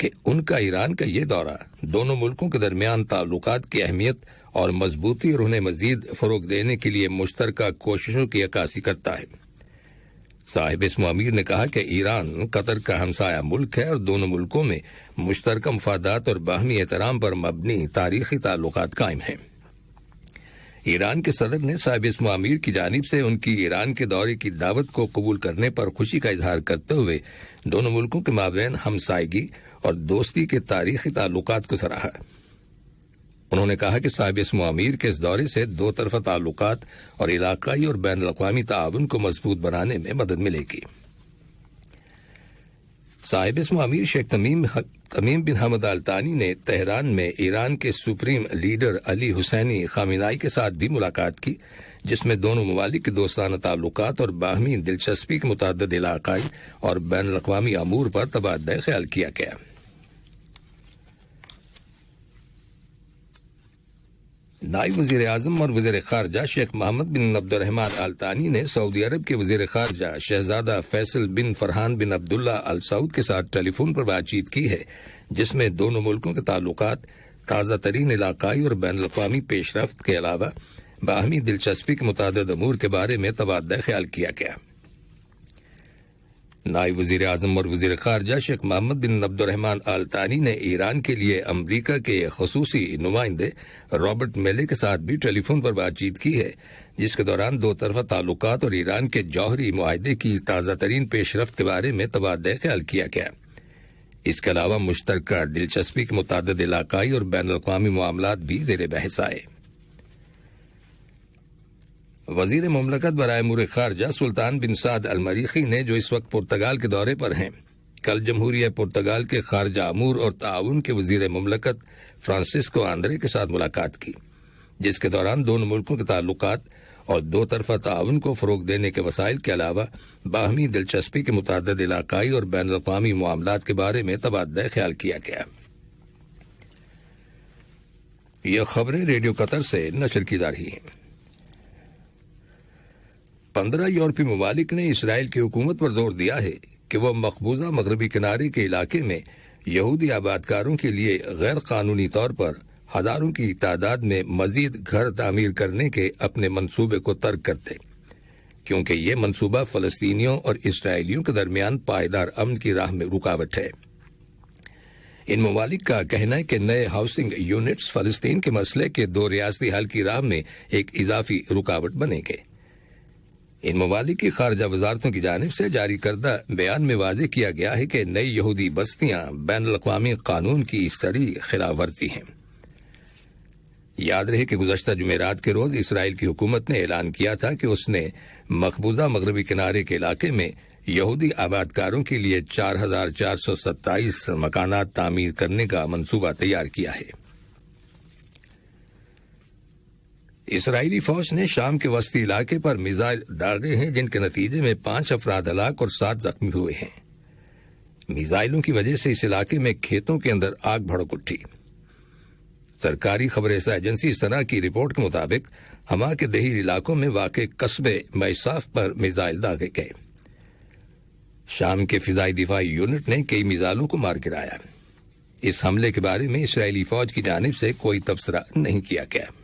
کہ ان کا ایران کا یہ دورہ دونوں ملکوں کے درمیان تعلقات کی اہمیت اور مضبوطی اور انہیں مزید فروغ دینے کے لیے مشترکہ کوششوں کی عکاسی کرتا ہے۔ صاحب اسم امیر نے کہا کہ ایران قطر کا ہمسایہ ملک ہے اور دونوں ملکوں میں مشترکہ مفادات اور باہمی احترام پر مبنی تاریخی تعلقات قائم ہیں۔ ایران کے صدر نے صاحب اسم امیر کی جانب سے ان کی ایران کے دورے کی دعوت کو قبول کرنے پر خوشی کا اظہار کرتے ہوئے دونوں ملکوں کے مابین ہمسائیگی اور دوستی کے تاریخی تعلقات کو سراہا۔ انہوں نے کہا کہ صاحب اسم امیر کے اس دورے سے دو طرفہ تعلقات اور علاقائی اور بین الاقوامی تعاون کو مضبوط بنانے میں مدد ملے گی۔ صاحب اسم امیر شیخ تمیم بن حمد آل ثانی نے تہران میں ایران کے سپریم لیڈر علی حسینی خامنائی کے ساتھ بھی ملاقات کی، جس میں دونوں ممالک کے دوستانہ تعلقات اور باہمی دلچسپی کے متعدد علاقائی اور بین الاقوامی امور پر تبادلہ خیال کیا گیا۔ نائب وزیر اعظم اور وزیر خارجہ شیخ محمد بن عبد الرحمن آل ثانی نے سعودی عرب کے وزیر خارجہ شہزادہ فیصل بن فرحان بن عبداللہ آل سعود کے ساتھ ٹیلی فون پر بات چیت کی ہے، جس میں دونوں ملکوں کے تعلقات، تازہ ترین علاقائی اور بین الاقوامی پیش رفت کے علاوہ باہمی دلچسپی کے متعدد امور کے بارے میں تبادلہ خیال کیا گیا۔ نائب وزیر اعظم اور وزیر خارجہ شیخ محمد بن عبد الرحمن آل ثانی نے ایران کے لیے امریکہ کے خصوصی نمائندے رابرٹ میلے کے ساتھ بھی ٹیلی فون پر بات چیت کی ہے، جس کے دوران دو طرفہ تعلقات اور ایران کے جوہری معاہدے کی تازہ ترین پیش رفت کے بارے میں تبادلہ خیال کیا گیا۔ اس کے علاوہ مشترکہ دلچسپی کے متعدد علاقائی اور بین الاقوامی معاملات بھی زیر بحث آئے۔ وزیر مملکت برائے امور خارجہ سلطان بن سعد المریخی نے، جو اس وقت پرتگال کے دورے پر ہیں، کل جمہوریہ پرتگال کے خارجہ امور اور تعاون کے وزیر مملکت فرانسسکو آندرے کے ساتھ ملاقات کی، جس کے دوران دونوں ملکوں کے تعلقات اور دو طرفہ تعاون کو فروغ دینے کے وسائل کے علاوہ باہمی دلچسپی کے متعدد علاقائی اور بین الاقوامی معاملات کے بارے میں تبادلہ خیال کیا گیا۔ یہ خبریں ریڈیو قطر سے نشر کی جا رہی ہیں۔ 15 یورپی ممالک نے اسرائیل کی حکومت پر زور دیا ہے کہ وہ مقبوضہ مغربی کنارے کے علاقے میں یہودی آبادکاروں کے لیے غیر قانونی طور پر ہزاروں کی تعداد میں مزید گھر تعمیر کرنے کے اپنے منصوبے کو ترک کرتے، کیونکہ یہ منصوبہ فلسطینیوں اور اسرائیلیوں کے درمیان پائیدار امن کی راہ میں رکاوٹ ہے۔ ان ممالک کا کہنا ہے کہ نئے ہاؤسنگ یونٹس فلسطین کے مسئلے کے دو ریاستی حل کی راہ میں ایک اضافی رکاوٹ بنیں گے۔ ان ممالک کی خارجہ وزارتوں کی جانب سے جاری کردہ بیان میں واضح کیا گیا ہے کہ نئی یہودی بستیاں بین الاقوامی قانون کی صریح خلاف ورزی ہیں۔ یاد رہے کہ گزشتہ جمعرات کے روز اسرائیل کی حکومت نے اعلان کیا تھا کہ اس نے مقبوضہ مغربی کنارے کے علاقے میں یہودی آبادکاروں کے لیے 4427 مکانات تعمیر کرنے کا منصوبہ تیار کیا ہے۔ اسرائیلی فوج نے شام کے وسطی علاقے پر میزائل داغے ہیں، جن کے نتیجے میں 5 افراد ہلاک اور 7 زخمی ہوئے ہیں۔ میزائلوں کی وجہ سے اس علاقے میں کھیتوں کے اندر آگ بھڑک اٹھی۔ سرکاری خبر رساں ایجنسی سنا کی رپورٹ کے مطابق ہما کے دیہی علاقوں میں واقع قصبے میصاف پر میزائل داغے گئے۔ شام کے فضائی دفاعی یونٹ نے کئی میزائلوں کو مار گرایا۔ اس حملے کے بارے میں اسرائیلی فوج کی جانب سے کوئی تبصرہ نہیں کیا گیا۔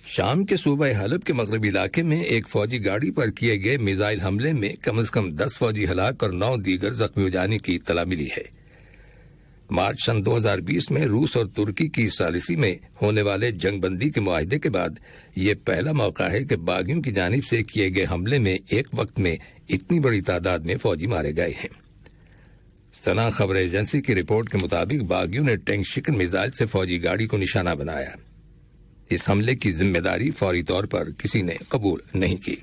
شام کے صوبہ حلب کے مغربی علاقے میں ایک فوجی گاڑی پر کیے گئے میزائل حملے میں کم از کم 10 فوجی ہلاک اور 9 دیگر زخمی ہو جانے کی اطلاع ملی ہے۔ مارچ سن 2020 میں روس اور ترکی کی ثالثی میں ہونے والے جنگ بندی کے معاہدے کے بعد یہ پہلا موقع ہے کہ باغیوں کی جانب سے کیے گئے حملے میں ایک وقت میں اتنی بڑی تعداد میں فوجی مارے گئے ہیں۔ سنا خبر ایجنسی کی رپورٹ کے مطابق باغیوں نے ٹینک شکن میزائل سے فوجی گاڑی کو نشانہ بنایا۔ اس حملے کی ذمہ داری فوری طور پر کسی نے قبول نہیں کی۔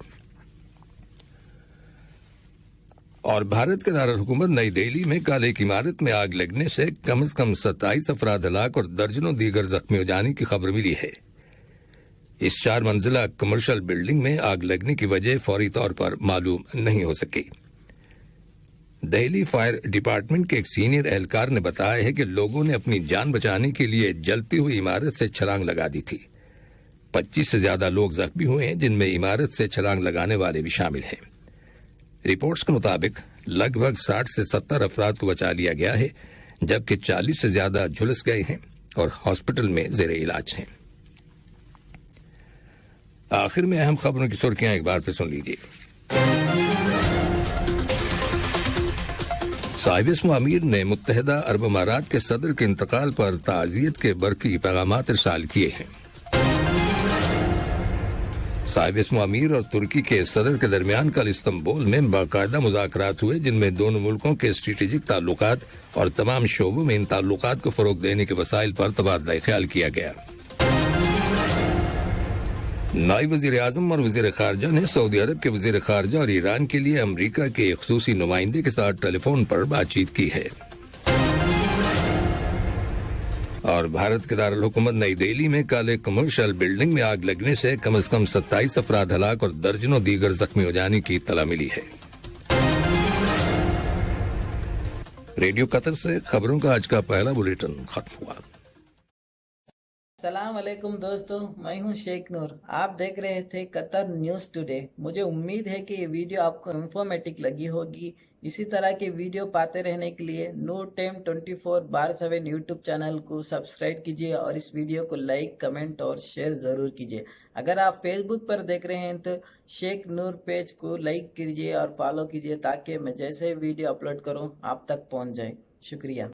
اور بھارت کے دارالحکومت نئی دہلی میں کل ایک عمارت میں آگ لگنے سے کم از کم 27 افراد ہلاک اور درجنوں دیگر زخمی ہو جانے کی خبر ملی ہے۔ اس 4 منزلہ کمرشل بلڈنگ میں آگ لگنے کی وجہ فوری طور پر معلوم نہیں ہو سکی۔ دہلی فائر ڈپارٹمنٹ کے ایک سینئر اہلکار نے بتایا ہے کہ لوگوں نے اپنی جان بچانے کے لیے جلتی ہوئی عمارت سے چھلانگ لگا دی تھی۔ 25 سے زیادہ لوگ زخمی ہوئے ہیں، جن میں عمارت سے چھلانگ لگانے والے بھی شامل ہیں۔ رپورٹس کے مطابق لگ بھگ 60 سے 70 افراد کو بچا لیا گیا ہے، جبکہ 40 سے زیادہ جھلس گئے ہیں اور ہاسپٹل میں زیر علاج ہیں۔ آخر میں اہم خبروں کی سرخیاں ایک بار پھر سن لیجیے۔ صاحب اسم امیر نے متحدہ عرب امارات کے صدر کے انتقال پر تعزیت کے برقی پیغامات ارسال کیے ہیں۔ صاحب اسم امیر اور ترکی کے صدر کے درمیان کل استنبول میں باقاعدہ مذاکرات ہوئے، جن میں دونوں ملکوں کے اسٹریٹجک تعلقات اور تمام شعبوں میں ان تعلقات کو فروغ دینے کے وسائل پر تبادلہ خیال کیا گیا۔ نائب وزیر اعظم اور وزیر خارجہ نے سعودی عرب کے وزیر خارجہ اور ایران کے لیے امریکہ کے ایک خصوصی نمائندے کے ساتھ ٹیلی فون پر بات چیت کی ہے۔ اور بھارت کے دارالحکومت نئی دہلی میں کل ایک کمرشل بلڈنگ میں آگ لگنے سے کم از کم 27 افراد ہلاک اور درجنوں دیگر زخمی ہو جانے کی اطلاع ملی ہے۔ ریڈیو قطر سے خبروں کا آج کا پہلا بلیٹن ختم ہوا۔ السلام علیکم دوستو، میں ہوں شیخ نور، آپ دیکھ رہے تھے قطر نیوز ٹوڈے۔ مجھے امید ہے کہ یہ ویڈیو آپ کو انفارمیٹک لگی ہوگی۔ اسی طرح کے ویڈیو پاتے رہنے کے لیے نور ٹائم 24/7 یوٹیوب چینل کو سبسکرائب کیجیے اور اس ویڈیو کو لائک، کمنٹ اور شیئر ضرور کیجیے۔ اگر آپ فیس بک پر دیکھ رہے ہیں تو شیخ نور پیج کو لائک کیجیے اور فالو کیجیے تاکہ میں جیسے ویڈیو اپلوڈ کروں آپ تک پہنچ جائے۔ شکریہ۔